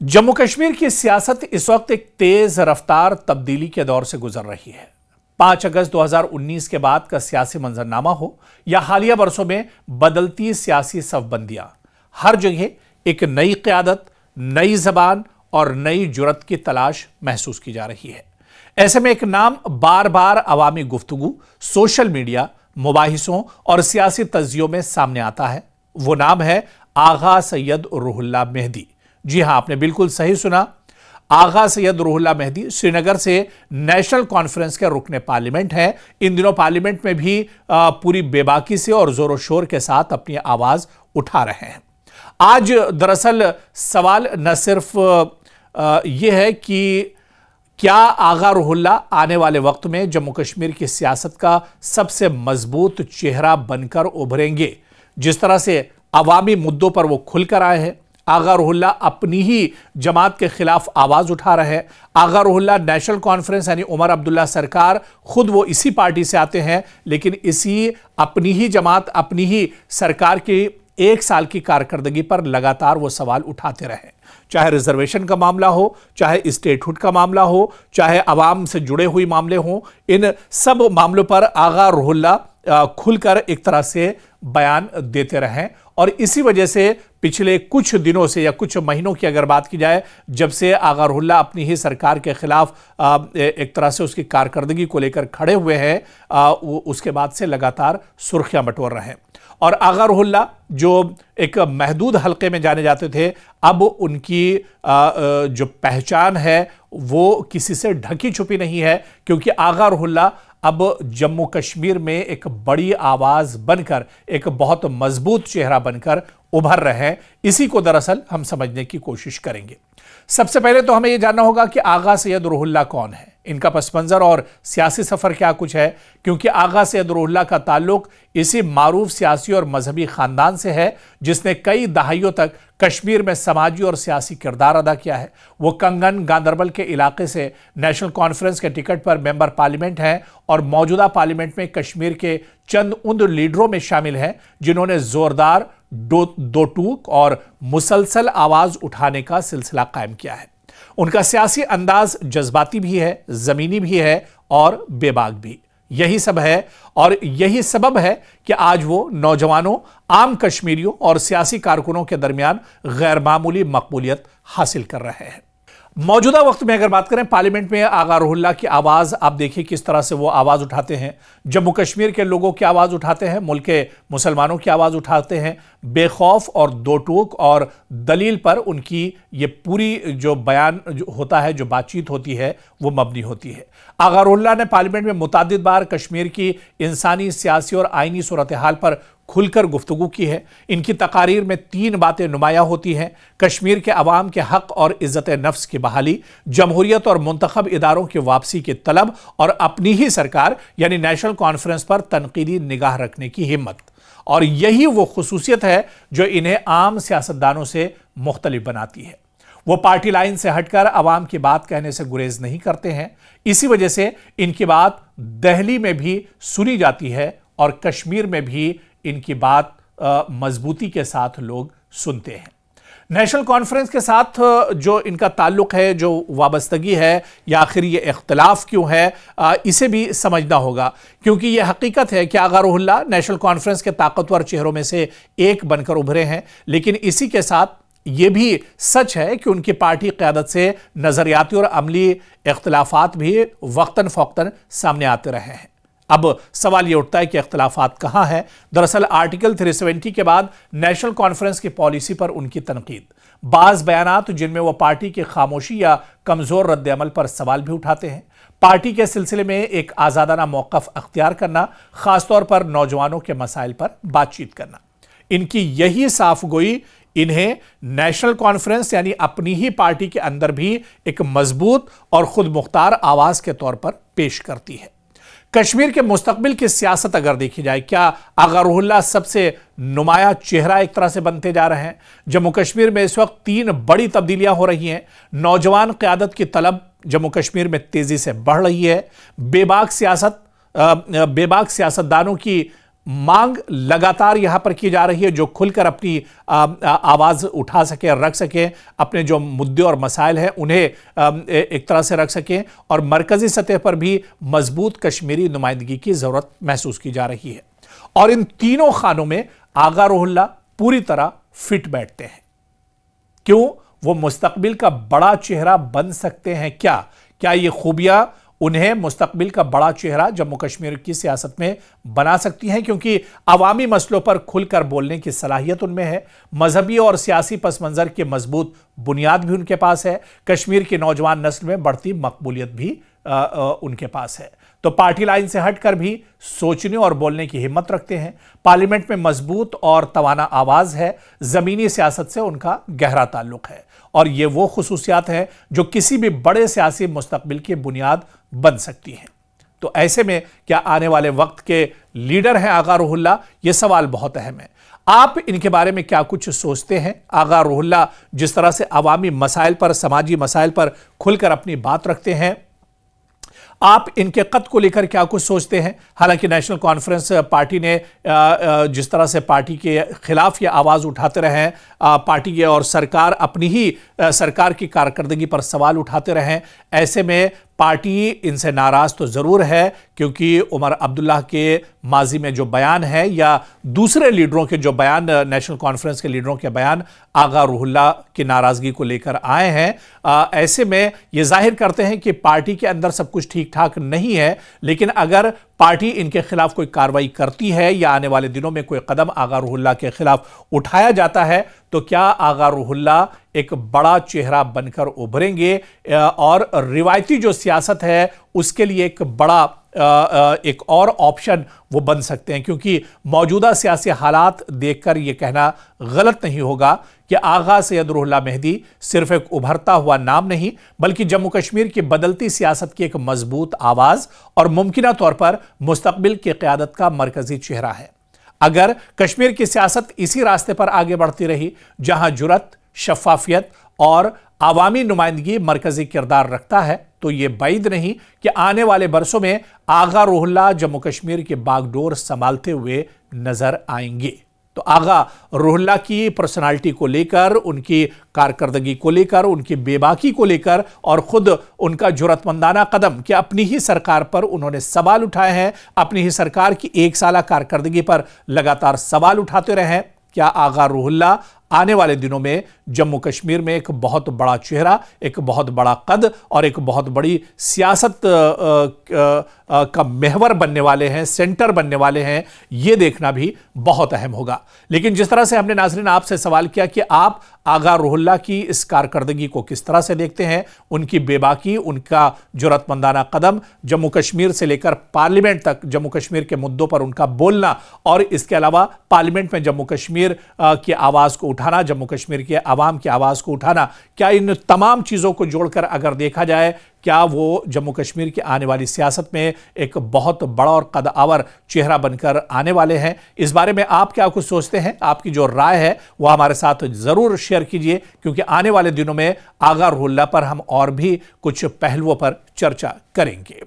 जम्मू कश्मीर की सियासत इस वक्त एक तेज रफ्तार तब्दीली के दौर से गुजर रही है। 5 अगस्त 2019 के बाद का सियासी मंजरनामा हो या हालिया बरसों में बदलती सियासी सफबंदियां, हर जगह एक नई क़यादत, नई जबान और नई जुर्रत की तलाश महसूस की जा रही है। ऐसे में एक नाम बार बार अवामी गुफ्तगू, सोशल मीडिया, मुबाहिसों और सियासी तज्जियों में सामने आता है। वो नाम है आगा सैयद रूहुल्लाह मेहदी। जी हां, आपने बिल्कुल सही सुना। आगा सैयद रूहुल्लाह मेहदी श्रीनगर से नेशनल कॉन्फ्रेंस के रुकने पार्लियामेंट हैं। इन दिनों पार्लियामेंट में भी पूरी बेबाकी से और जोरों शोर के साथ अपनी आवाज उठा रहे हैं। आज दरअसल सवाल न सिर्फ यह है कि क्या आगा रूहुल्लाह आने वाले वक्त में जम्मू कश्मीर की सियासत का सबसे मजबूत चेहरा बनकर उभरेंगे। जिस तरह से अवामी मुद्दों पर वो खुलकर आए हैं, आगा रूहुल्लाह अपनी ही जमात के खिलाफ आवाज उठा रहे हैं। आगा रूहुल्लाह नेशनल कॉन्फ्रेंस यानी उमर अब्दुल्ला सरकार, खुद वो इसी पार्टी से आते हैं, लेकिन इसी अपनी ही जमात, अपनी ही सरकार की 1 साल की कारकर्दगी पर लगातार वो सवाल उठाते रहे। चाहे रिजर्वेशन का मामला हो, चाहे स्टेटहुड का मामला हो, चाहे अवाम से जुड़े हुए मामले हों, इन सब मामलों पर आगा रूहुल्लाह खुलकर एक तरह से बयान देते रहें। और इसी वजह से पिछले कुछ दिनों से या कुछ महीनों की अगर बात की जाए, जब से आगा रूहुल्लाह अपनी ही सरकार के खिलाफ एक तरह से उसकी कारकर्दगी को लेकर खड़े हुए हैं, उसके बाद से लगातार सुर्खियां बटोर रहे हैं। और आगा रूहुल्लाह जो एक महदूद हल्के में जाने जाते थे, अब उनकी जो पहचान है वो किसी से ढकी छुपी नहीं है, क्योंकि आगा रूहुल्लाह अब जम्मू कश्मीर में एक बड़ी आवाज बनकर, एक बहुत मजबूत चेहरा बनकर उभर रहे हैं। इसी को दरअसल हम समझने की कोशिश करेंगे। सबसे पहले तो हमें यह जानना होगा कि आगा सैयद रूहुल्लाह कौन है, इनका पस मंजर और सियासी सफर क्या कुछ है, क्योंकि आगा सैयद रूहुल्लाह का ताल्लुक इसी मारूफ सियासी और मजहबी खानदान से है जिसने कई दहाइयों तक कश्मीर में समाजी और सियासी किरदार अदा किया है। वो कंगन गांदरबल के इलाके से नेशनल कॉन्फ्रेंस के टिकट पर मेंबर पार्लियामेंट हैं और मौजूदा पार्लियामेंट में कश्मीर के चंद उन लीडरों में शामिल हैं जिन्होंने जोरदार दो टूक और मुसलसल आवाज उठाने का सिलसिला कायम किया है। उनका सियासी अंदाज जज्बाती भी है, जमीनी भी है और बेबाक भी। यही सब है और यही सबब है कि आज वो नौजवानों, आम कश्मीरियों और सियासी कारकुनों के दरमियान गैर मामूली मकबूलियत हासिल कर रहे हैं। मौजूदा वक्त में अगर बात करें, पार्लियामेंट में आगा रूहुल्लाह की आवाज आप देखिए किस तरह से वो आवाज उठाते हैं। जम्मू कश्मीर के लोगों की आवाज उठाते हैं, मुल्क के मुसलमानों की आवाज उठाते हैं। बेखौफ और दो टूक और दलील पर उनकी ये पूरी जो बयान जो होता है, जो बातचीत होती है, वो मबनी होती है। आगा रूहुल्लाह ने पार्लियामेंट में मुतादिद बार कश्मीर की इंसानी, सियासी और आईनी सूरत हाल पर खुलकर गुफ्तगू की है। इनकी तकारीर में 3 बातें नुमायां होती हैं: कश्मीर के अवाम के हक और इज्जत नफ्स की बहाली, जमहूरियत और मुंतखब इदारों की वापसी की तलब और अपनी ही सरकार यानी नेशनल कॉन्फ्रेंस पर तनकीदी निगाह रखने की हिम्मत। और यही वो खुसूसियत है जो इन्हें आम सियासतदानों से मुख्तलिफ बनाती है। वो पार्टी लाइन से हटकर अवाम की बात कहने से गुरेज नहीं करते हैं। इसी वजह से इनकी बात दहली में भी सुनी जाती है और कश्मीर में भी इनकी बात मजबूती के साथ लोग सुनते हैं। नेशनल कॉन्फ्रेंस के साथ जो इनका ताल्लुक है, जो वाबस्तगी है, या आखिर ये इख्तलाफ क्यों है, इसे भी समझना होगा। क्योंकि ये हकीकत है कि आगा रूहुल्लाह नेशनल कॉन्फ्रेंस के ताकतवर चेहरों में से एक बनकर उभरे हैं, लेकिन इसी के साथ ये भी सच है कि उनकी पार्टी क़यादत से नज़रियाती और अमली इख्तलाफात भी वक्तन फ़ौक्तन सामने आते रहे हैं। अब सवाल यह उठता है कि इख्तलाफात कहां है। दरअसल आर्टिकल 370 के बाद नेशनल कॉन्फ्रेंस की पॉलिसी पर उनकी तनकीद, बाज बयानात जिनमें वो पार्टी की खामोशी या कमजोर रद्द अमल पर सवाल भी उठाते हैं, पार्टी के सिलसिले में एक आज़ादाना मौक़िफ़ अख्तियार करना, खासतौर पर नौजवानों के मसाइल पर बातचीत करना, इनकी यही साफगोई इन्हें नेशनल कॉन्फ्रेंस यानी अपनी ही पार्टी के अंदर भी एक मजबूत और खुद मुख्तार आवाज के तौर पर पेश करती है। कश्मीर के मुस्तकबिल की सियासत अगर देखी जाए, क्या आगा रूहुल्लाह सबसे नुमाया चेहरा एक तरह से बनते जा रहे हैं? जम्मू कश्मीर में इस वक्त 3 बड़ी तब्दीलियां हो रही हैं। नौजवान क़यादत की तलब जम्मू कश्मीर में तेजी से बढ़ रही है। बेबाक सियासतदानों की मांग लगातार यहां पर की जा रही है, जो खुलकर अपनी आवाज उठा सके, रख सके, अपने जो मुद्दे और मसाइल हैं उन्हें एक तरह से रख सकें, और मरकजी सतह पर भी मजबूत कश्मीरी नुमाइंदगी की जरूरत महसूस की जा रही है। और इन तीनों खानों में आगा रुहुल्लाह पूरी तरह फिट बैठते हैं। क्यों? वो मुस्तकबिल का बड़ा चेहरा बन सकते हैं। क्या ये खूबियां उन्हें मुस्तकबिल का बड़ा चेहरा जम्मू कश्मीर की सियासत में बना सकती हैं? क्योंकि अवामी मसलों पर खुलकर बोलने की सलाहियत उनमें है, मजहबी और सियासी पस मंजर की मजबूत बुनियाद भी उनके पास है, कश्मीर की नौजवान नस्ल में बढ़ती मकबूलियत भी उनके पास है। तो पार्टी लाइन से हटकर भी सोचने और बोलने की हिम्मत रखते हैं। पार्लियामेंट में मजबूत और तवाना आवाज है, जमीनी सियासत से उनका गहरा ताल्लुक है, और ये वो खुसूसियात हैं जो किसी भी बड़े सियासी मुस्तकबिल की बुनियाद बन सकती हैं। तो ऐसे में क्या आने वाले वक्त के लीडर हैं आगा रुहुल्लाह? ये सवाल बहुत अहम है। आप इनके बारे में क्या कुछ सोचते हैं? आगा रुहुल्लाह जिस तरह से अवामी मसाइल पर, समाजी मसाइल पर खुलकर अपनी बात रखते हैं, आप इनके कद को लेकर क्या कुछ सोचते हैं? हालांकि नेशनल कॉन्फ्रेंस पार्टी ने जिस तरह से पार्टी के खिलाफ ये आवाज़ उठाते रहे, पार्टी के और सरकार अपनी ही सरकार की कारकर्दगी पर सवाल उठाते रहे, ऐसे में पार्टी इनसे नाराज़ तो ज़रूर है, क्योंकि उमर अब्दुल्ला के माजी में जो बयान है या दूसरे लीडरों के जो बयान, नेशनल कॉन्फ्रेंस के लीडरों के बयान आगा रुहुल्लाह की नाराज़गी को लेकर आए हैं। ऐसे में ये जाहिर करते हैं कि पार्टी के अंदर सब कुछ ठीक ठाक नहीं है, लेकिन अगर पार्टी इनके खिलाफ कोई कार्रवाई करती है या आने वाले दिनों में कोई कदम आगा रुहुल्लाह के खिलाफ उठाया जाता है, तो क्या आगा रुहुल्लाह एक बड़ा चेहरा बनकर उभरेंगे और रिवायती जो सियासत है उसके लिए एक बड़ा एक और ऑप्शन वो बन सकते हैं? क्योंकि मौजूदा सियासी हालात देखकर यह कहना गलत नहीं होगा कि आगा सैयद रुहुल्लाह मेहदी सिर्फ एक उभरता हुआ नाम नहीं, बल्कि जम्मू कश्मीर की बदलती सियासत की एक मजबूत आवाज और मुमकिना तौर पर मुस्तकबिल की क़यादत का मरकजी चेहरा है। अगर कश्मीर की सियासत इसी रास्ते पर आगे बढ़ती रही, जहां जुरत, शफाफियत और आवामी नुमाइंदगी मरकजी किरदार रखता है, तो यह बाइद नहीं कि आने वाले बरसों में आगा रुहुल्लाह जम्मू कश्मीर के बागडोर संभालते हुए नजर आएंगे। तो आगा रुहुल्लाह की पर्सनालिटी को लेकर, उनकी कारकर्दगी को लेकर, उनकी बेबाकी को लेकर और खुद उनका जुरतमंदाना कदम कि अपनी ही सरकार पर उन्होंने सवाल उठाए हैं, अपनी ही सरकार की 1 साला कारकर्दगी पर लगातार सवाल उठाते रहे हैं, क्या आगा रुहुल्लाह आने वाले दिनों में जम्मू कश्मीर में एक बहुत बड़ा चेहरा, एक बहुत बड़ा कद और एक बहुत बड़ी सियासत का महवर बनने वाले हैं, सेंटर बनने वाले हैं? ये देखना भी बहुत अहम होगा। लेकिन जिस तरह से हमने नाज़रीन आपसे सवाल किया कि आप आगा रुहुल्लाह की इस कारकर्दगी को किस तरह से देखते हैं, उनकी बेबाकी, उनका जुरतमंदाना कदम, जम्मू कश्मीर से लेकर पार्लियामेंट तक जम्मू कश्मीर के मुद्दों पर उनका बोलना, और इसके अलावा पार्लियामेंट में जम्मू कश्मीर की आवाज़ को उठाना, जम्मू कश्मीर के आवाम की आवाज़ को उठाना, क्या इन तमाम चीज़ों को जोड़कर अगर देखा जाए, क्या वो जम्मू कश्मीर की आने वाली सियासत में एक बहुत बड़ा और कदआवर चेहरा बनकर आने वाले हैं? इस बारे में आप क्या कुछ सोचते हैं? आपकी जो राय है वो हमारे साथ ज़रूर शेयर कीजिए, क्योंकि आने वाले दिनों में आगा रुहुल्लाह पर हम और भी कुछ पहलुओं पर चर्चा करेंगे।